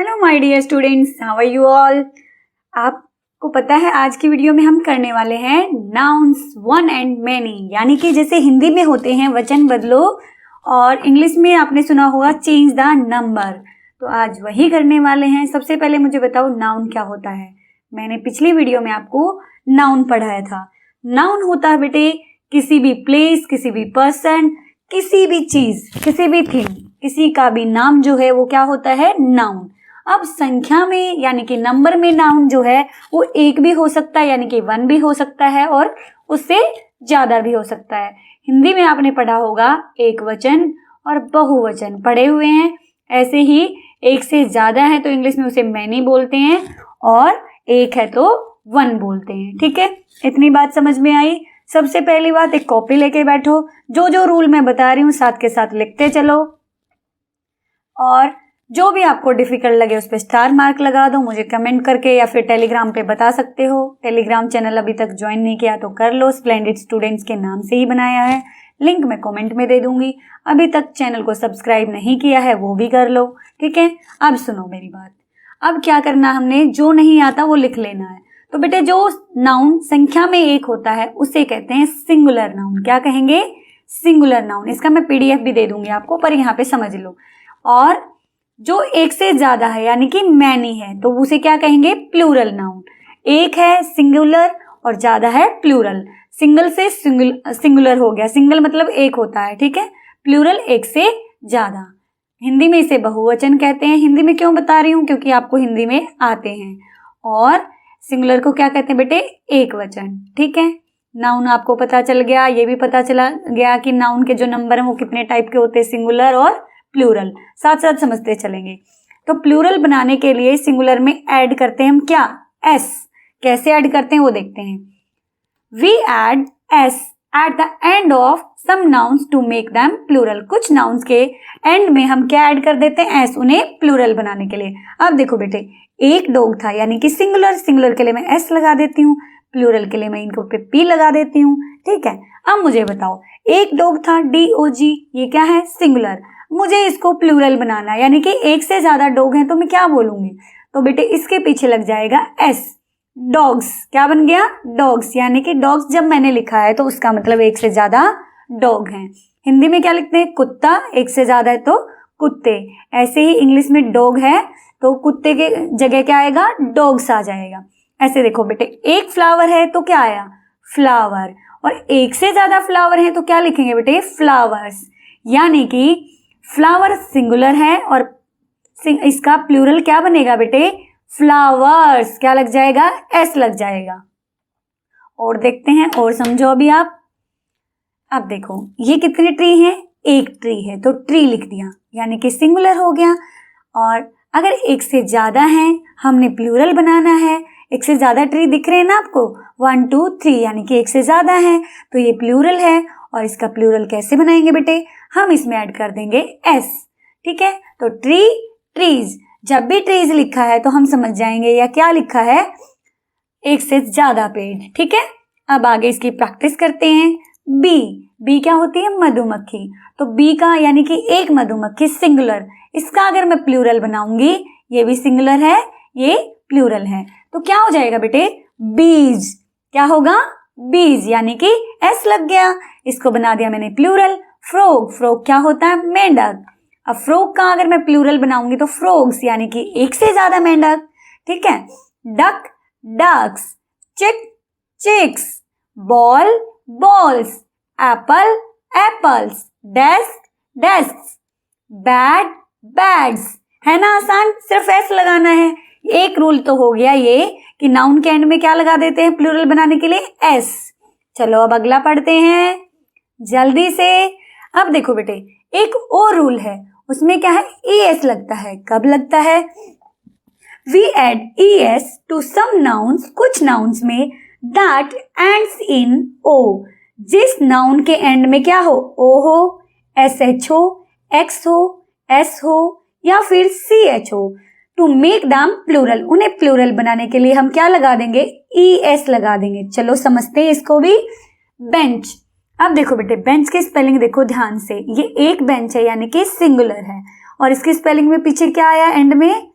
Hello my dear students, how are you all. आपको पता है आज की वीडियो में हम करने वाले हैं नाउन्स वन एंड मैनी, यानी कि जैसे हिंदी में होते हैं वचन बदलो और इंग्लिश में आपने सुना होगा चेंज द नंबर। तो आज वही करने वाले हैं। सबसे पहले मुझे बताओ नाउन क्या होता है। मैंने पिछली वीडियो में आपको नाउन पढ़ाया था। नाउन होता है बेटे किसी भी प्लेस, किसी भी पर्सन, किसी भी चीज, किसी भी थिंग, किसी का भी नाम जो है वो क्या होता है, नाउन। अब संख्या में यानी कि नंबर में नाउन जो है वो एक भी हो सकता है, यानी कि 1 भी हो सकता है और उससे ज्यादा भी हो सकता है। हिंदी में आपने पढ़ा होगा एक वचन और बहुवचन पढ़े हुए हैं। ऐसे ही एक से ज्यादा है तो इंग्लिश में उसे मैनी बोलते हैं और एक है तो 1 बोलते हैं। ठीक है, इतनी बात समझ में आई। सबसे पहली बात, एक कॉपी लेके बैठो, जो जो रूल मैं बता रही हूँ साथ के साथ लिखते चलो और जो भी आपको डिफिकल्ट लगे उस पर स्टार मार्क लगा दो। मुझे कमेंट करके या फिर टेलीग्राम पे बता सकते हो। टेलीग्राम चैनल अभी तक ज्वाइन नहीं किया तो कर लो, स्प्लेंडिड स्टूडेंट्स के नाम से ही बनाया है। लिंक मैं कमेंट में दे दूंगी। अभी तक चैनल को सब्सक्राइब नहीं किया है वो भी कर लो। ठीक है, अब सुनो मेरी बात। अब क्या करना, हमने जो नहीं आता वो लिख लेना है। तो बेटे जो नाउन संख्या में एक होता है उसे कहते हैं सिंगुलर नाउन। क्या कहेंगे, सिंगुलर नाउन। इसका मैं पीडीएफ भी दे दूंगी आपको, पर यहाँ पे समझ लो। और जो एक से ज्यादा है यानी कि मैनी है तो उसे क्या कहेंगे, प्लूरल नाउन। एक है सिंगुलर और ज्यादा है प्लूरल। सिंगल से सिंगुलर हो गया, सिंगल मतलब एक होता है, ठीक है। प्लूरल एक से ज्यादा। हिंदी में इसे बहुवचन कहते हैं। हिंदी में क्यों बता रही हूँ, क्योंकि आपको हिंदी में आते हैं। और सिंगुलर को क्या कहते हैं बेटे, एक वचन। ठीक है, नाउन आपको पता चल गया। ये भी पता चला गया कि नाउन के जो नंबर हैं वो कितने टाइप के होते हैं, सिंगुलर और प्लूरल। साथ साथ समझते चलेंगे। तो प्लूरल बनाने के लिए सिंगुलर में ऐड करते हैं हम क्या, एस। कैसे ऐड करते हैं वो देखते हैं। We add s at the end of some nouns to make them plural. कुछ नाउन्स के एंड में हम क्या ऐड कर देते हैं, एस, उन्हें प्लूरल बनाने के लिए। अब देखो बेटे, एक डॉग था यानी कि सिंगुलर, सिंगुलर के लिए मैं एस लगा देती हूँ, प्लूरल के लिए मैं इनको पे पी लगा देती हूँ। ठीक है, अब मुझे बताओ, एक डॉग था, DOG, ये क्या है, सिंगुलर। मुझे इसको प्लूरल बनाना है यानी कि एक से ज्यादा डॉग हैं तो मैं क्या बोलूंगी, तो बेटे इसके पीछे लग जाएगा एस। डॉग्स क्या बन गया, डॉग्स, यानी कि डॉग्स जब मैंने लिखा है तो उसका मतलब एक से ज्यादा डॉग हैं। हिंदी में क्या लिखते हैं, कुत्ता, एक से ज्यादा है तो कुत्ते। ऐसे ही इंग्लिश में डॉग है तो कुत्ते के जगह क्या आएगा, डॉग्स आ जाएगा। ऐसे देखो बेटे, एक फ्लावर है तो क्या आया, फ्लावर। और एक से ज्यादा फ्लावर है तो क्या लिखेंगे बेटे, फ्लावर्स। यानी कि फ्लावर सिंगुलर है और इसका प्लूरल क्या बनेगा बेटे, फ्लावर्स। क्या लग जाएगा, एस लग जाएगा। और देखते हैं, और समझो अभी आप। अब देखो ये कितने ट्री हैं, एक ट्री है तो ट्री लिख दिया यानी कि सिंगुलर हो गया। और अगर एक से ज्यादा है, हमने प्लूरल बनाना है। एक से ज्यादा ट्री दिख रहे हैं ना आपको, 1 2 3, यानी कि एक से ज्यादा है तो ये प्लूरल है। और इसका प्लूरल कैसे बनाएंगे बेटे, हम इसमें ऐड कर देंगे एस। ठीक है, तो ट्री, ट्रीज। जब भी ट्रीज लिखा है तो हम समझ जाएंगे या क्या लिखा है, एक से ज्यादा पेड़। ठीक है, अब आगे इसकी प्रैक्टिस करते हैं। बी, बी क्या होती है, मधुमक्खी। तो बी का यानी कि एक मधुमक्खी, सिंगुलर। इसका अगर मैं प्लूरल बनाऊंगी, ये भी सिंगुलर है, ये प्लूरल है, तो क्या हो जाएगा बेटे, बीज। क्या होगा, बीज, यानी कि एस लग गया। इसको बना दिया मैंने प्लूरल। फ्रॉग, फ्रॉग क्या होता है, मेंढक। अब फ्रॉग का अगर मैं प्लूरल बनाऊंगी तो फ्रॉग्स, यानी कि एक से ज्यादा मेंढक। ठीक है, duck, ducks, chick, chicks, ball, balls, apple, apples, desk, desks, bat, bats. है ना आसान, सिर्फ एस लगाना है। एक रूल तो हो गया ये कि नाउन के एंड में क्या लगा देते हैं प्लूरल बनाने के लिए, एस। चलो अब अगला पढ़ते हैं जल्दी से। अब देखो बेटे, एक और रूल है, उसमें क्या है, ES लगता है। कब लगता है, we add ES to some nouns, कुछ नाउन्स में दैट एंड्स इन O। जिस नाउन के एंड में क्या हो, O हो, SH हो, X हो, S हो या फिर CH हो, टू मेक दम प्लूरल। उन्हें प्लूरल बनाने के लिए हम क्या लगा देंगे, ES लगा देंगे। चलो समझते हैं इसको भी। बेंच, अब देखो बेटे, बेंच की स्पेलिंग देखो ध्यान से। ये एक बेंच है यानी कि सिंगुलर है और इसकी स्पेलिंग में पीछे क्या आया, एंड में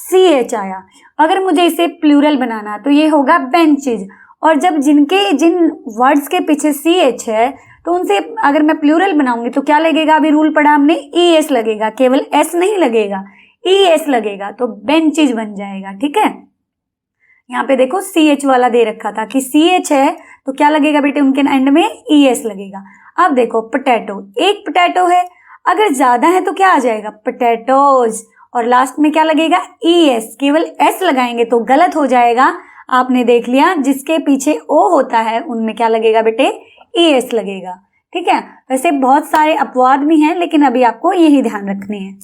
CH आया। अगर मुझे इसे प्लूरल बनाना तो ये होगा बेंचेज। और जब जिन वर्ड्स के पीछे CH है तो उनसे अगर मैं प्लूरल बनाऊंगी तो क्या लगेगा? अभी रूल पढ़ा हमने, ES लगेगा, केवल S नहीं लगेगा, ES लगेगा, तो बेंचेज बन जाएगा। ठीक है, यहाँ पे देखो CH वाला दे रखा था कि CH है तो क्या लगेगा बेटे? उनके एंड में ES लगेगा। अब देखो पोटैटो, एक पोटैटो है, अगर ज्यादा है तो क्या आ जाएगा? पोटैटोज, और लास्ट में क्या लगेगा? ES, केवल S लगाएंगे तो गलत हो जाएगा। आपने देख लिया, जिसके पीछे O होता है उनमें क्या लगेगा बेटे? ES लगेगा। ठीक है, वैसे बहुत सारे अपवाद भी हैं लेकिन अभी आपको यही ध्यान रखने हैं।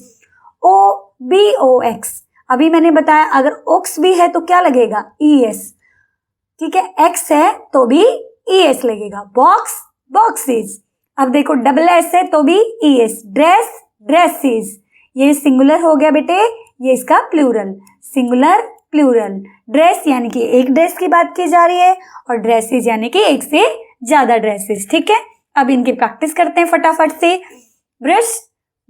OBOX, अभी मैंने बताया अगर ओक्स भी है तो क्या लगेगा? ES। ठीक है, X है तो भी ES लगेगा। Box, boxes. अब देखो डबल S है तो भी ES। Dress, dresses. ये सिंगुलर हो गया बेटे, ये इसका प्लूरल, सिंगुलर प्लूरल। ड्रेस यानी कि एक ड्रेस की बात की जा रही है और ड्रेसेस यानी कि एक से ज्यादा ड्रेसेस। ठीक है, अब इनकी प्रैक्टिस करते हैं फटाफट से। ब्रश,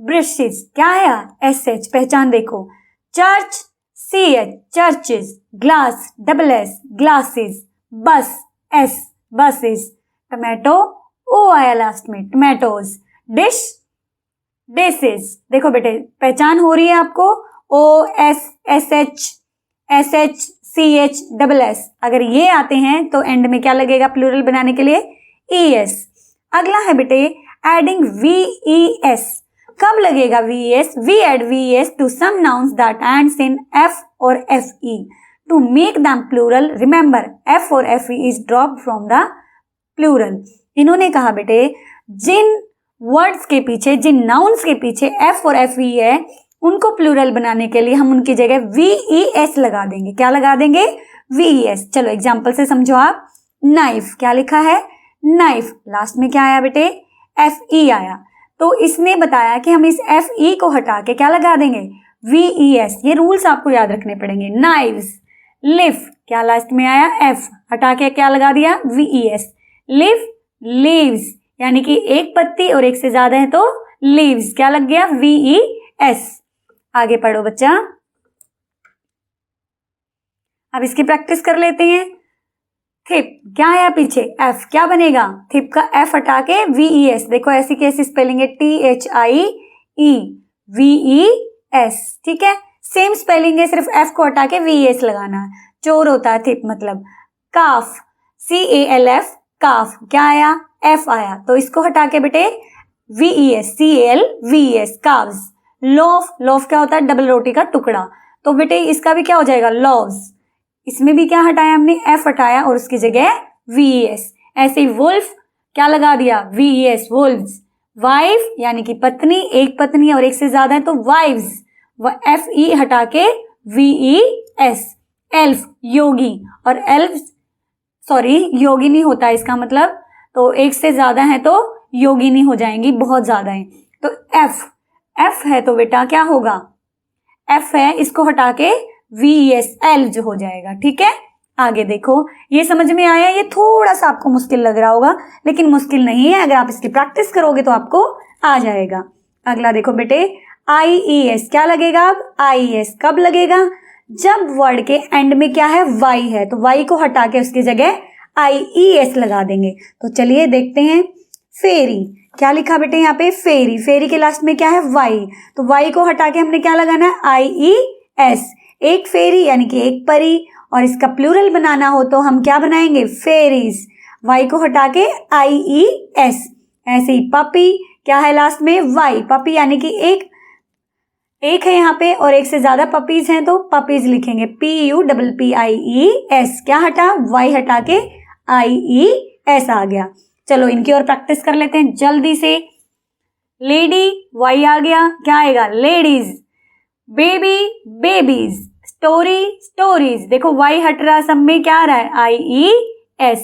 ब्रशेस, क्या आया? SH, पहचान देखो। Church, CH, churches. Glass, double S, glasses. बस, S, बसेस। टमाटो, O आया लास्ट में, टमाटोज। Dish, dishes. देखो बेटे पहचान हो रही है आपको, OS, SH, SH, CH, double S। अगर ये आते हैं तो एंड में क्या लगेगा प्लूरल बनाने के लिए? ES। अगला है बेटे एडिंग VES। कब लगेगा VES? We add VES to some nouns that ends in F or FE to make them plural. Remember, F or FE is dropped from the plural. इन्होंने कहा बेटे जिन वर्ड्स के पीछे, जिन नाउन्स के पीछे F और FE है उनको प्लूरल बनाने के लिए हम उनकी जगह VES लगा देंगे। क्या लगा देंगे? VES। चलो एग्जाम्पल से समझो आप। नाइफ, क्या लिखा है? नाइफ, लास्ट में क्या आया बेटे? FE आया। तो इसने बताया कि हम इस FE को हटा के क्या लगा देंगे? VES। ये रूल्स आपको याद रखने पड़ेंगे। नाइव्स, लिफ, क्या लास्ट में आया? F, हटा के क्या लगा दिया? VES। लिफ, लीव्स, यानी कि एक पत्ती और एक से ज्यादा है तो लीव्स, क्या लग गया? VES। आगे पढ़ो बच्चा, अब इसकी प्रैक्टिस कर लेते हैं। थिप, क्या आया पीछे? F, क्या बनेगा? थिप का F हटा के VES। देखो ऐसी कैसी स्पेलिंग है? THIE, VES। ठीक है, सेम स्पेलिंग है, सिर्फ F को हटा के VES लगाना है। चोर होता है थिप मतलब। काफ, CALF, काफ, क्या आया? F आया, तो इसको हटा के बेटे VES, CALVES, calves. Loaf, loaf क्या होता है? डबल रोटी का टुकड़ा, तो बेटे इसका भी क्या हो जाएगा? लॉव्स। इसमें भी क्या हटाया हमने? F हटाया और उसकी जगह VES। ऐसे ही वुल्फ, क्या लगा दिया? VES, Wolves. वाइफ यानी कि पत्नी, एक पत्नी और एक से ज्यादा है तो वाइव्स, FE हटा के VES। एल्फ, योगी, और एल्फ सॉरी योगिनी होता है इसका मतलब, तो एक से ज्यादा है तो योगिनी हो जाएंगी, बहुत ज्यादा है तो F है तो बेटा क्या होगा? F है, इसको हटा के VES, एल्ज हो जाएगा। ठीक है, आगे देखो, ये समझ में आया? ये थोड़ा सा आपको मुश्किल लग रहा होगा लेकिन मुश्किल नहीं है, अगर आप इसकी प्रैक्टिस करोगे तो आपको आ जाएगा। अगला देखो बेटे IES, क्या लगेगा अब? IES कब लगेगा? जब वर्ड के एंड में क्या है? Y है, तो Y को हटा के उसकी जगह IES लगा देंगे। तो चलिए देखते हैं। फेरी, क्या लिखा बेटे यहाँ पे? फेरी, फेरी के लास्ट में क्या है? Y, तो Y को हटा के हमने क्या लगाना है? IES। एक फेरी यानी कि एक परी, और इसका प्लूरल बनाना हो तो हम क्या बनाएंगे? फेरीज। Y को हटा के IES। ऐसे ही पपी, क्या है लास्ट में? Y, पपी यानी कि एक है यहाँ पे और एक से ज्यादा पपीज हैं तो पपीज लिखेंगे, PUPPIES। क्या हटा? Y हटा के IES आ गया। चलो इनकी और प्रैक्टिस कर लेते हैं जल्दी से। लेडी, Y आ गया, क्या आएगा? Ladies. Baby, babies. Story, stories. देखो Y हट रहा, सब में क्या आ रहा है? IES।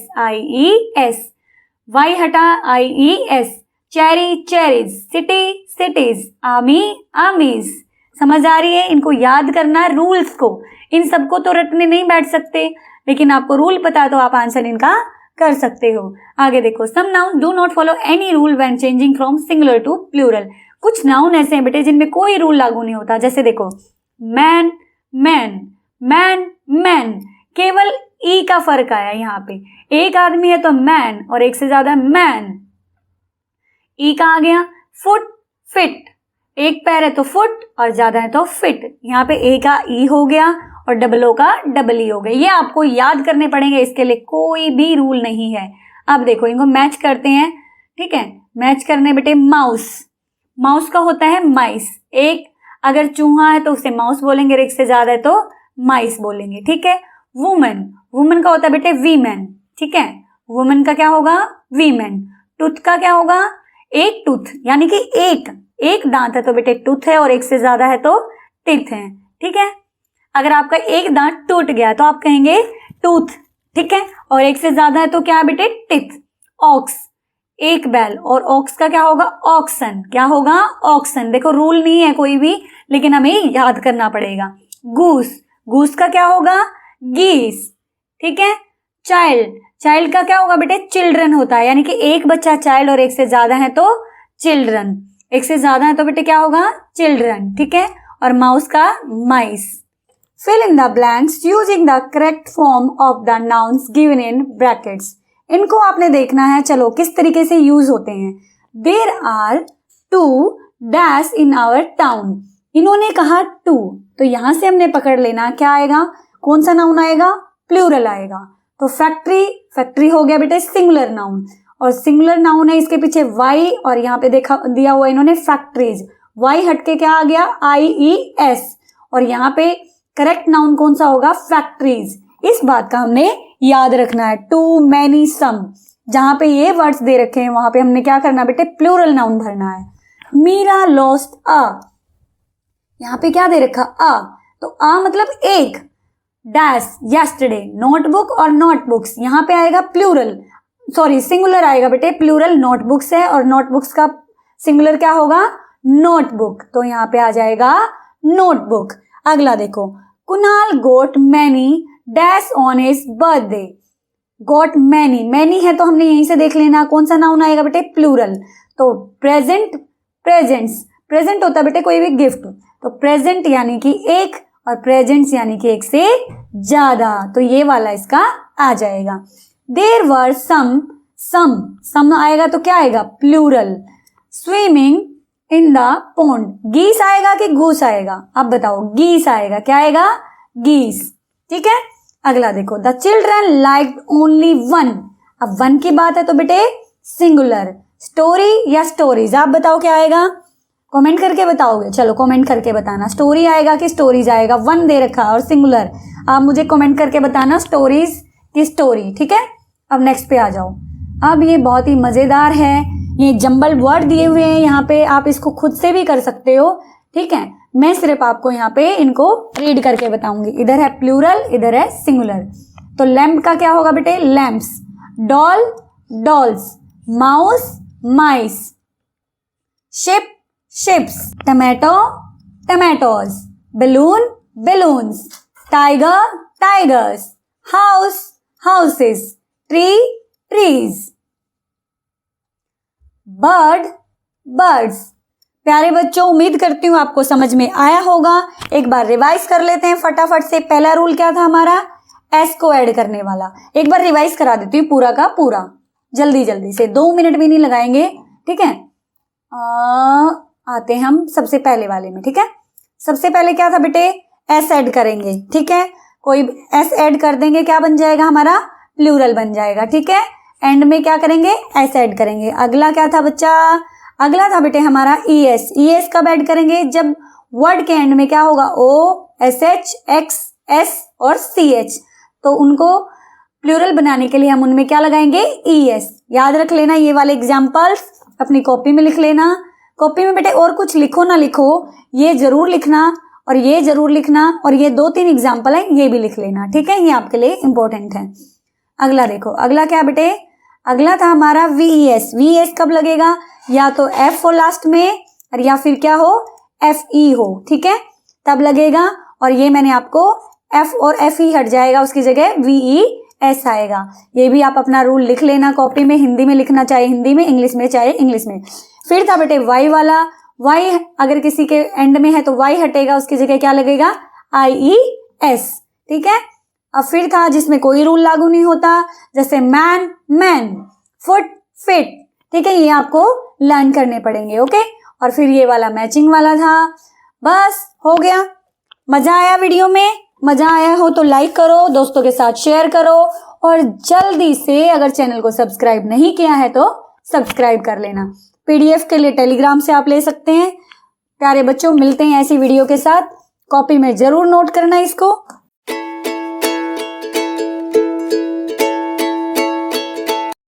Y हटा, IES। Cherry, cherries. City, cities. Army, आर्मीज। समझ आ रही है? इनको याद करना है रूल्स को, इन सबको तो रटने नहीं बैठ सकते, लेकिन आपको रूल पता है तो आप आंसर इनका कर सकते हो। आगे देखो, some noun do not follow any rule when changing from singular to plural. कुछ नाउन ऐसे हैं बेटे जिनमें कोई रूल लागू नहीं होता, जैसे देखो मैन, मैन, मैन, मैन, केवल ई का फर्क आया यहाँ पे। एक आदमी है तो मैन और एक से ज्यादा मैन। ई का आ गया। फुट, फिट, एक पैर है तो फुट और ज्यादा है तो फिट। यहाँ पे ए का ई हो गया और डबल ओ का डबल ई हो गया। ये आपको याद करने पड़ेंगे, इसके लिए कोई भी रूल नहीं है। अब देखो इनको मैच करते हैं, ठीक है। मैच करने बेटे माउस, माउस का होता है माइस। एक अगर चूहा है तो उसे माउस बोलेंगे, एक से ज्यादा है तो माइस बोलेंगे, ठीक है। वुमन, वुमन का होता है बेटे वीमेन, ठीक है। वुमन का क्या होगा? वीमेन। टूथ का क्या होगा? एक टूथ, यानी कि एक दांत है तो बेटे टूथ है और एक से ज्यादा है तो टिथ है, ठीक है। अगर आपका एक दांत टूट गया तो आप कहेंगे टूथ, ठीक है। और एक से ज्यादा है तो क्या बेटे? टिथ। ऑक्स, एक बैल और ऑक्स का क्या होगा? ऑक्सन। क्या होगा? ऑक्सन। देखो रूल नहीं है कोई भी, लेकिन हमें याद करना पड़ेगा। गूस, गूस का क्या होगा? गीस, ठीक है। चाइल्ड, चाइल्ड का क्या होगा बेटे? चिल्ड्रन होता है, यानी कि एक बच्चा चाइल्ड और एक से ज्यादा है तो चिल्ड्रन। एक से ज्यादा है तो बेटे क्या होगा? चिल्ड्रन, ठीक है। और माउस का mice. Fill in the blanks using the correct form of the nouns given in brackets. इनको आपने देखना है, चलो किस तरीके से यूज होते हैं। There are two dash in our town. इन्होंने कहा टू, तो यहां से हमने पकड़ लेना क्या आएगा? कौन सा नाउन आएगा? प्लूरल आएगा। तो फैक्ट्री, फैक्ट्री हो गया बेटे सिंगुलर नाउन, और सिंगुलर नाउन है, इसके पीछे वाई और यहाँ पे देखा दिया हुआ इन्होंने फैक्ट्रीज। वाई हटके क्या आ गया? IES। और यहाँ पे करेक्ट नाउन कौन सा होगा? फैक्ट्रीज। इस बात का हमने याद रखना है। टू, मैनी, सम, जहां पे ये वर्ड्स दे रखे हैं वहां पे हमने क्या करना बेटे? प्लूरल नाउन भरना है। मीरा लॉस्ट अ, यहाँ पे क्या दे रखा? अ, तो अ मतलब एक। डैश, यस्टरडे, नोटबुक और नोटबुक्स, यहाँ पे आएगा प्लूरल, सॉरी सिंगुलर आएगा बेटे, प्लूरल नोटबुक्स है और नोटबुक्स का सिंगुलर क्या होगा? नोटबुक। तो यहाँ पे आ जाएगा नोटबुक। अगला देखो, Kunal got many dash on his birthday. Got many, many है तो हमने यहीं से देख लेना कौन सा नाउन आएगा बेटे? प्लूरल। तो प्रेजेंट, प्रेजेंट्स, प्रेजेंट होता है बेटे कोई भी गिफ्ट, तो प्रेजेंट यानी कि एक और प्रेजेंट्स यानी कि एक से ज्यादा, तो ये वाला इसका आ जाएगा। देयर वर सम, सम आएगा तो क्या आएगा? Plural. Swimming in the pond, geese आएगा कि गूस आएगा? अब बताओ, गीस आएगा। क्या आएगा? गीस, ठीक है। अगला देखो, the children liked only one. अब वन की बात है तो बेटे सिंगुलर। स्टोरी या स्टोरीज, आप बताओ क्या आएगा? कमेंट करके बताओगे? चलो कमेंट करके बताना, स्टोरी आएगा कि स्टोरीज आएगा? वन दे रखा और सिंगुलर, आप मुझे कमेंट करके बताना स्टोरीज की स्टोरी, ठीक है। अब नेक्स्ट पे आ जाओ। अब ये बहुत ही मजेदार है, ये जंबल वर्ड दिए हुए हैं यहाँ पे, आप इसको खुद से भी कर सकते हो, ठीक है। मैं सिर्फ आपको यहाँ पे इनको रीड करके बताऊंगी। इधर है प्लूरल, इधर है सिंगुलर। तो लैम्प का क्या होगा बेटे? Lamps. Doll, dolls. Mouse, mice. Ship, ships, tomato, tomatoes, balloon, balloons, tiger, tigers, house, houses, tree, trees, bird, birds। प्यारे बच्चों, उम्मीद करती हूँ आपको समझ में आया होगा। एक बार रिवाइज कर लेते हैं फटाफट से। पहला रूल क्या था हमारा? एस को ऐड करने वाला। एक बार रिवाइज करा देती हूँ पूरा का पूरा, जल्दी जल्दी से, 2 मिनट भी नहीं लगाएंगे, ठीक है। आते हैं हम सबसे पहले वाले में, ठीक है। सबसे पहले क्या था बेटे? एस ऐड करेंगे, ठीक है। कोई एस ऐड कर देंगे, क्या बन जाएगा हमारा? प्लूरल बन जाएगा, ठीक है। एंड में क्या करेंगे? एस ऐड करेंगे। अगला क्या था बच्चा? अगला था बेटे हमारा ES। ES कब ऐड करेंगे? जब वर्ड के एंड में क्या होगा? O, SH, X, S और CH। तो उनको प्लूरल बनाने के लिए हम उनमें क्या लगाएंगे? ES। याद रख लेना ये वाले एग्जाम्पल्स, अपनी कॉपी में लिख लेना। कॉपी में बेटे और कुछ लिखो ना लिखो, ये जरूर लिखना और ये जरूर लिखना, और ये 2-3 एग्जाम्पल है ये भी लिख लेना, ठीक है। ये आपके लिए इंपॉर्टेंट है। अगला देखो, अगला क्या बेटे? अगला था हमारा VES। VES कब लगेगा? या तो F हो लास्ट में और या फिर क्या हो? FE हो, ठीक है, तब लगेगा। और ये मैंने आपको F और FE हट जाएगा, उसकी जगह VES आएगा। ये भी आप अपना रूल लिख लेना कॉपी में, हिंदी में लिखना चाहे हिंदी में, इंग्लिश में चाहे इंग्लिश में। फिर था बेटे वाई वाला। वाई अगर किसी के एंड में है तो वाई हटेगा, उसकी जगह क्या लगेगा? IES, ठीक है। अब फिर था जिसमें कोई रूल लागू नहीं होता, जैसे मैन मैन, फुट फिट, ठीक है, ये आपको लर्न करने पड़ेंगे, ओके। और फिर ये वाला मैचिंग वाला था। बस हो गया। मजा आया वीडियो में? मजा आया हो तो लाइक करो, दोस्तों के साथ शेयर करो, और जल्दी से अगर चैनल को सब्सक्राइब नहीं किया है तो सब्सक्राइब कर लेना। PDF के लिए टेलीग्राम से आप ले सकते हैं। प्यारे बच्चों, मिलते हैं ऐसी वीडियो के साथ। कॉपी में जरूर नोट करना इसको।